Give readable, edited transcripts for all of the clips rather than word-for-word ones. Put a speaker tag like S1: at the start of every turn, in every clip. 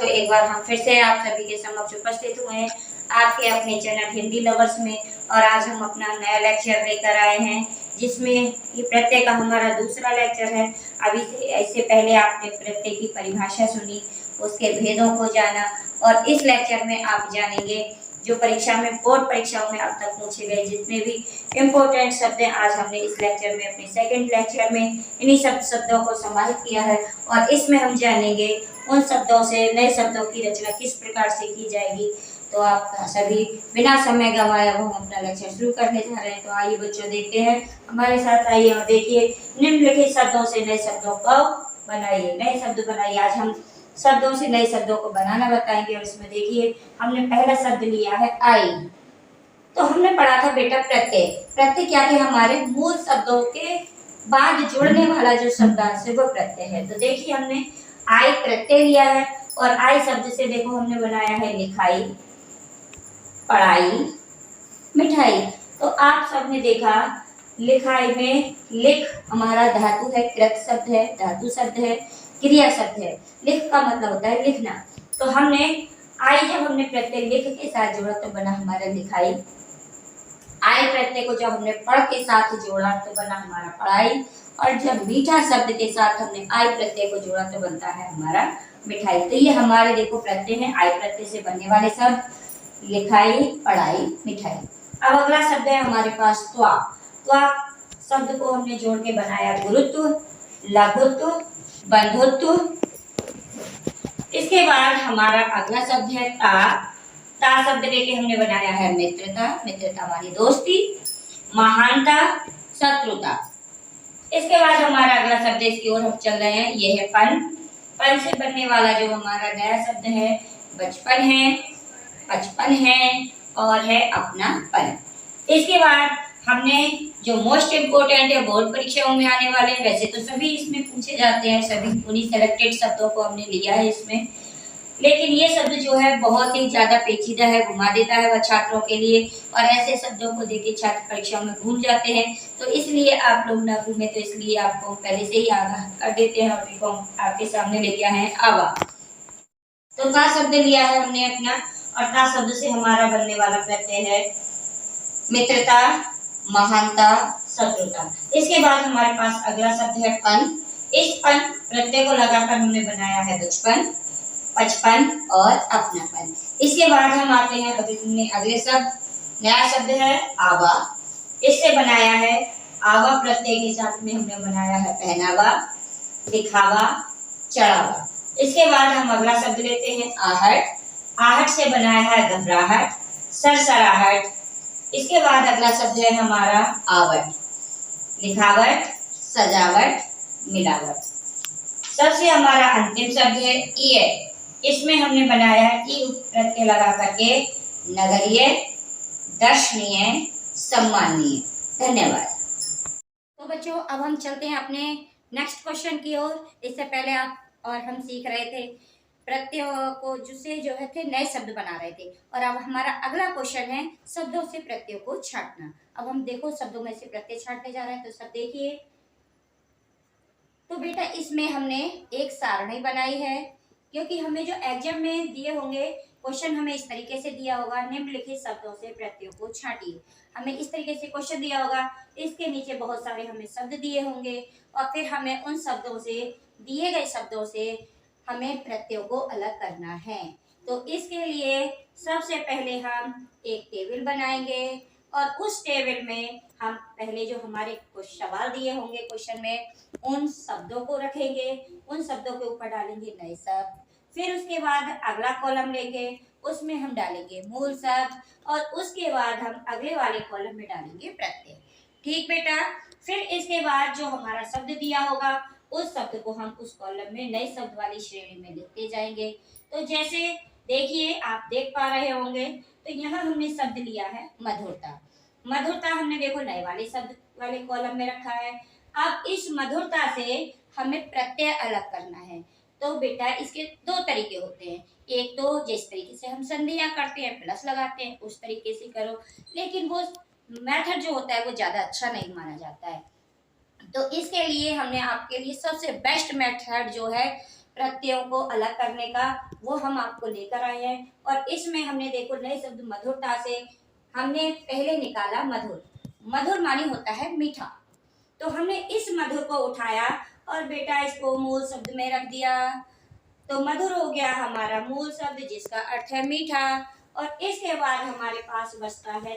S1: बच्चों, एक बार हम फिर से आप सभी के समक्ष उपस्थित हुए हैं आपके अपने चैनल हिंदी लवर्स में। और आज हम अपना नया लेक्चर लेकर आए हैं, जिसमें ये प्रत्यय का हमारा दूसरा लेक्चर है। अभी से इससे पहले आपने प्रत्यय की परिभाषा सुनी, उसके भेदों को जाना, और इस लेक्चर में आप जानेंगे जो परीक्षा में, बोर्ड परीक्षाओं में अब तक पूछे गए जितने भी इम्पोर्टेंट शब्द हैं। आज हमने इस लेक्चर में, अपने सेकंड लेक्चर में, इन्हीं शब्दों को समाहित किया है और इसमें हम जानेंगे उन शब्दों से नए शब्दों की रचना किस प्रकार से की जाएगी। तो आप सभी बिना समय गंवाए हम अपना लेक्चर शुरू करने जा रहे हैं। तो आइए बच्चों, देखते हैं, हमारे साथ आइए और देखिए। निम्नलिखित शब्दों से नए शब्दों को बनाइए, नए शब्द बनाइए। आज हम शब्दों से नए शब्दों को बनाना बताएंगे। और इसमें देखिए, हमने पहला शब्द लिया है आई। तो हमने पढ़ा था बेटा प्रत्यय। प्रत्यय क्या थे? हमारे मूल शब्दों के बाद जुड़ने वाला जो शब्दांश है वो प्रत्यय है। तो देखिए, हमने आई प्रत्यय लिया है और आई शब्द से देखो हमने बनाया है लिखाई, पढ़ाई, मिठाई। तो आप सबने देखा, लिखाई में लिख हमारा धातु है, कृत शब्द है, धातु शब्द है, क्रिया शब्द है। लिख का मतलब होता है लिखना। तो हमने आई, जब हमने प्रत्यय लिख के साथ जोड़ा तो बना हमारा लिखाई। आई प्रत्यय को जब हमने पढ़ के साथ जोड़ा तो बना हमारा पढ़ाई। और जब मीठा शब्द के साथ हमने आई प्रत्यय को जोड़ा तो बनता है हमारा मिठाई। तो ये हमारे देखो प्रत्यय हैं, आई प्रत्यय से बनने वाले शब्द लिखाई, पढ़ाई, मिठाई। अब अगला शब्द है हमारे पास त्वा। त्वा शब्द को हमने जोड़ के बनाया गुरुत्व, लघुत्व, बंधुत्व। इसके बाद हमारा अगला शब्द है ता। ता शब्द लेके हमने बनाया है मित्रता, मित्रता वाली दोस्ती, महानता, शत्रुता। इसके बाद हमारा अगला शब्द, इसकी ओर हम चल रहे हैं, ये है पन। पन से बनने वाला जो हमारा नया शब्द है बचपन है, बचपन है और है अपनापन। इसके बाद हमने जो मोस्ट इम्पोर्टेंट है, बोर्ड परीक्षाओं में आने वाले हैं, वैसे तो सभी इसमें पूछे जाते हैं, सभी उन्हीं सेलेक्टेड शब्दों को हमने लिया है इसमें। लेकिन ये शब्द जो है बहुत ही ज्यादा पेचीदा है, घुमा देता है वह छात्रों के लिए, और ऐसे शब्दों को देके छात्र परीक्षाओं में घूम जाते हैं। तो इसलिए आप लोग ना घूमे, तो इसलिए आपको पहले से ही आगाह कर देते हैं। और देखो आपके सामने लेके आए हैं आवा। तो ता शब्द लिया है हमने अपना, और ता शब्द से हमारा बनने वाला प्रत्यय है मित्रता, महानता, शत्रुता। इसके बाद हमारे पास अगला शब्द है पन। इस पन प्रत्यय को लगाकर हमने बनाया है बचपन, बचपन और अपनापन। इसके बाद हम आते हैं अगले शब्द, नया शब्द है आवा। इससे बनाया है आवा प्रत्यय के साथ में हमने बनाया है पहनावा, दिखावा, चढ़ावा। इसके बाद हम अगला शब्द लेते हैं आहट। आहट से बनाया है घबराहट, सरसराहट। इसके बाद अगला शब्द है हमारा आवट, लिखावट, सजावट, मिलावट। सबसे हमारा अंतिम शब्द है ईय। इसमें हमने बनाया है ई प्रत्यय लगा करके नगरीय, दर्शनीय, सम्माननीय। धन्यवाद। तो बच्चों, अब हम चलते हैं अपने नेक्स्ट क्वेश्चन की ओर। इससे पहले आप और हम सीख रहे थे प्रत्ययों को, जिससे जो है थे नए शब्द बना रहे थे। और अब हमारा अगला क्वेश्चन है शब्दों से प्रत्ययों को छांटना। अब हम देखो शब्दों में से प्रत्यय छांटने जा रहे हैं। तो सब देखिए, तो बेटा इसमें हमने एक सारणी बनाई है, क्योंकि हमें जो एग्जाम में दिए होंगे क्वेश्चन, हमें इस तरीके से दिया होगा, निम्नलिखित शब्दों से प्रत्ययों को छांटिए। हमें इस तरीके से क्वेश्चन दिया होगा, इसके नीचे बहुत सारे हमें शब्द दिए होंगे, और फिर हमें उन शब्दों से, दिए गए शब्दों से हमें प्रत्ययों को अलग करना है। तो इसके लिए सबसे पहले हम एक टेबल बनाएंगे, और उस टेबल में हम पहले जो हमारे कुछ सवाल दिए होंगे क्वेश्चन में, उन शब्दों को रखेंगे, उन शब्दों के ऊपर डालेंगे नए शब्द। फिर उसके बाद अगला कॉलम लेंगे, उसमें हम डालेंगे मूल शब्द, और उसके बाद हम अगले वाले कॉलम में डालेंगे प्रत्यय। ठीक बेटा? फिर इसके बाद जो हमारा शब्द दिया होगा, उस शब्द को हम उस कॉलम में नए शब्द वाली श्रेणी में लिखते जाएंगे। तो जैसे देखिए, आप देख पा रहे होंगे, तो यहाँ हमने शब्द लिया है मधुरता। मधुरता हमने देखो नए वाले शब्द वाले कॉलम में रखा है। अब इस मधुरता से हमें प्रत्यय अलग करना है। तो बेटा इसके दो तरीके होते हैं। एक तो जिस तरीके से हम संधियां करते हैं, प्लस लगाते हैं, उस तरीके से करो, लेकिन वो मेथड जो होता है वो ज्यादा अच्छा नहीं माना जाता है। तो इसके लिए हमने आपके लिए सबसे बेस्ट मेथड जो है प्रत्ययों को अलग करने का, वो हम आपको लेकर आए हैं। और इसमें हमने देखो नए शब्द मधुरता से हमने पहले निकाला मधुर। मधुर मानी होता है मीठा, तो हमने इस मधुर को उठाया और बेटा इसको मूल शब्द में रख दिया, तो मधुर हो गया हमारा मूल शब्द जिसका अर्थ है मीठा। और इसके बाद हमारे पास बचता है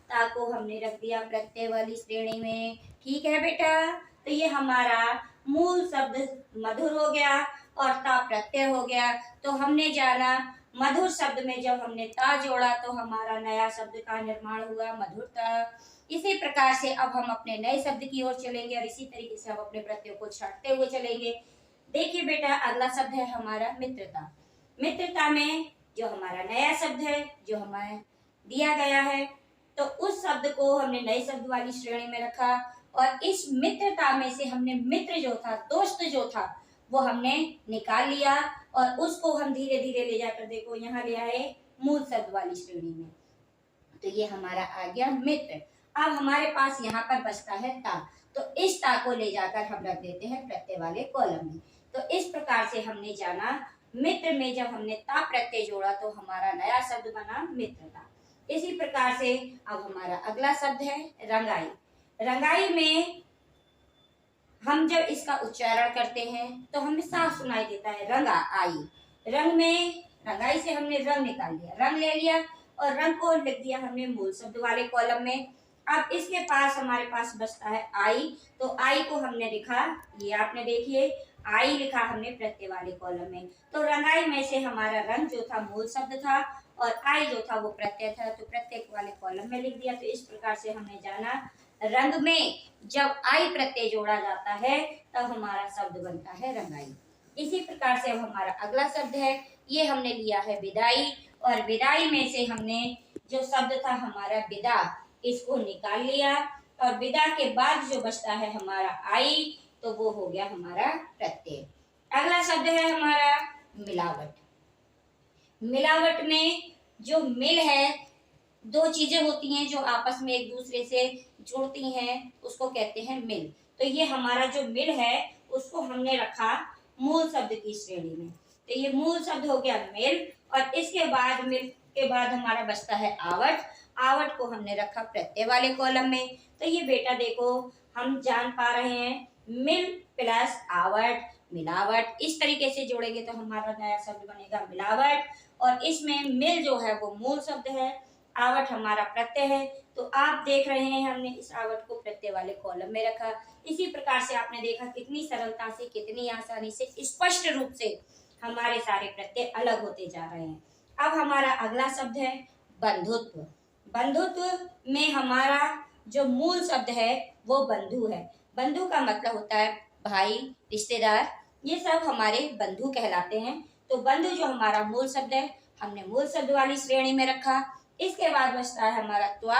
S1: ता को हमने रख दिया प्रत्यय वाली श्रेणी में। ठीक है बेटा, तो ये हमारा मूल शब्द मधुर हो गया और ता प्रत्यय हो गया। तो हमने जाना मधुर शब्द में जब हमने ता जोड़ा तो हमारा नया शब्द का निर्माण हुआ मधुरता। इसी प्रकार से अब हम अपने नए शब्द की ओर चलेंगे और इसी तरीके से हम अपने प्रत्ययों को छांटते हुए चलेंगे। देखिए बेटा, अगला शब्द है हमारा मित्रता। मित्रता में जो हमारा नया शब्द है जो हमें दिया गया है, तो उस शब्द को हमने नए शब्द वाली श्रेणी में रखा और इस मित्रता में से हमने मित्र जो था, दोस्त जो था, वो हमने निकाल लिया और उसको हम धीरे धीरे ले जाकर देखो यहाँ ले आए मूल शब्द वाली श्रेणी में। तो ये हमारा आ गया मित्र। अब हमारे पास यहाँ पर बचता है ता, तो इस ता को ले जाकर हम रख देते हैं प्रत्यय वाले कॉलम में। तो इस प्रकार से हमने जाना मित्र में जब हमने ता प्रत्यय जोड़ा तो हमारा नया शब्द बना मित्रता। इसी प्रकार से अब हमारा अगला शब्द है रंगाई। रंगाई में हम जब इसका उच्चारण करते हैं तो हमें साफ सुनाई देता है रंगा आई। रंग में रंगाई से हमने रंग निकाल लिया, रंग ले लिया और रंग को लिख दिया हमने मूल शब्द वाले कॉलम में। अब इसके पास हमारे पास बचता है आई, तो आई को हमने लिखा, ये आपने देखिए आई लिखा हमने प्रत्यय वाले कॉलम में। तो रंगाई में से हमारा रंग जो था मूल शब्द था और आई जो था वो प्रत्यय था, तो प्रत्यय वाले कॉलम में लिख दिया। तो इस प्रकार से हमने जाना रंग में जब आई प्रत्यय जोड़ा जाता है तब हमारा शब्द बनता है रंगाई। इसी प्रकार से अब हमारा अगला शब्द है, ये हमने लिया है विदाई, और विदाई में से हमने जो शब्द था हमारा विदा, इसको निकाल लिया और विदा के बाद जो बचता है हमारा आई, तो वो हो गया हमारा प्रत्यय। अगला शब्द है हमारा मिलावट। मिलावट में जो मिल है, दो चीजें होती हैं जो आपस में एक दूसरे से जुड़ती हैं, उसको कहते हैं मिल। तो ये हमारा जो मिल है उसको हमने रखा मूल शब्द की श्रेणी में। तो ये मूल शब्द हो गया मिल, और इसके बाद मिल के बाद हमारा बचता है आवट। आवट को हमने रखा प्रत्यय वाले कॉलम में। तो ये बेटा देखो हम जान पा रहे हैं मिल प्लस आवट मिलावट, इस तरीके से जोड़ेंगे तो हमारा नया शब्द बनेगा मिलावट। और इसमें मिल जो है वो मूल शब्द है, आवट हमारा प्रत्यय है। तो आप देख रहे हैं हमने इस आवट को प्रत्यय वाले कॉलम में रखा। इसी प्रकार से आपने देखा कितनी सरलता से, कितनी आसानी से, स्पष्ट रूप से हमारे सारे प्रत्यय अलग होते जा रहे हैं। अब हमारा अगला शब्द है बंधुत्व। बंधुत्व में हमारा जो मूल शब्द है वो बंधु है। बंधु का मतलब होता है भाई, रिश्तेदार, ये सब हमारे बंधु कहलाते हैं। तो बंधु जो हमारा मूल शब्द है हमने मूल शब्द वाली श्रेणी में रखा। इसके बाद बचता है हमारा त्वा।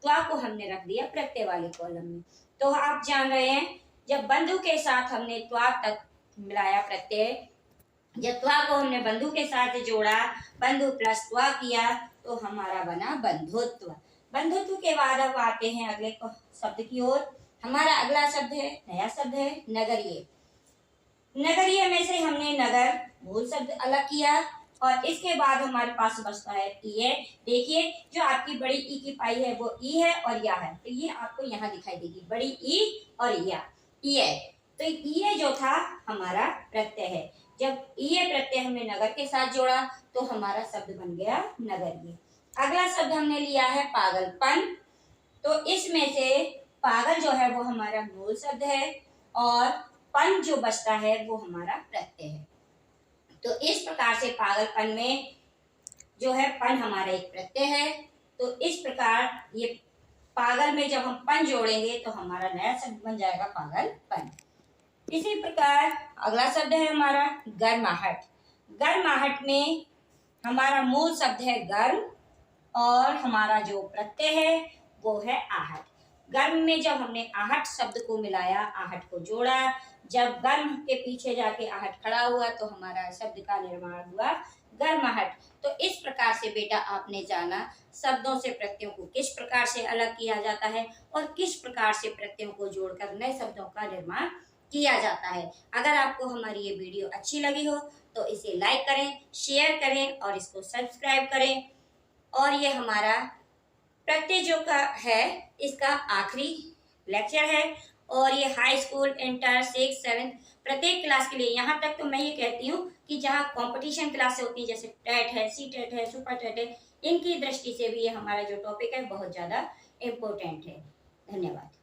S1: त्वा को हमने रख दिया प्रत्यय वाले कॉलम में। तो आप जान रहे हैं जब बंधु के साथ हमने त्वा तक मिलाया प्रत्यय, जब त्वा को हमने बंधु के साथ जोड़ा, बंधु प्लस त्वा किया, तो हमारा बना बंधुत्व। बंधुत्व के बाद अब आते हैं अगले शब्द की ओर। हमारा अगला शब्द है, नया शब्द है नगरीय। नगरीय में से हमने नगर मूल शब्द अलग किया और इसके बाद हमारे पास बचता है ईय। देखिए जो आपकी बड़ी ई की पाई है वो ई है और या है, तो ये आपको यहाँ दिखाई देगी बड़ी ई और या, ईय। तो ईय जो था हमारा प्रत्यय है। जब ईय प्रत्यय हमने नगर के साथ जोड़ा तो हमारा शब्द बन गया नगरीय। अगला शब्द हमने लिया है पागलपन। तो इसमें से पागल जो है वो हमारा मूल शब्द है और पन जो बचता है वो हमारा प्रत्यय है। तो इस प्रकार से पागलपन में जो है पन हमारा एक प्रत्यय है। तो इस प्रकार ये पागल में जब हम पन जोड़ेंगे तो हमारा नया शब्द बन जाएगा पागलपन। इसी प्रकार अगला शब्द है हमारा गर्माहट। गर्माहट में हमारा मूल शब्द है गर्म और हमारा जो प्रत्यय है वो है आहट। गर्म में जब हमने आहट शब्द को मिलाया, आहट को जोड़ा, जब गर्म के पीछे जाके आहट खड़ा हुआ तो हमारा शब्द का निर्माण हुआ गर्माहट। तो इस प्रकार से बेटा आपने जाना शब्दों से प्रत्ययों को किस प्रकार से अलग किया जाता है और किस प्रकार से प्रत्ययों को जोड़कर नए शब्दों का निर्माण किया जाता है। अगर आपको हमारी ये वीडियो अच्छी लगी हो तो इसे लाइक करें, शेयर करें और इसको सब्सक्राइब करें। और ये हमारा प्रत्यय जो का है इसका आखिरी लेक्चर है और ये हाई स्कूल, इंटर, 6, 7 प्रत्येक क्लास के लिए। यहाँ तक तो मैं ये कहती हूँ कि जहाँ कंपटीशन क्लास होती है जैसे टेट है, सी टेट है, सुपर टेट है, इनकी दृष्टि से भी ये हमारा जो टॉपिक है बहुत ज़्यादा इम्पोर्टेंट है। धन्यवाद।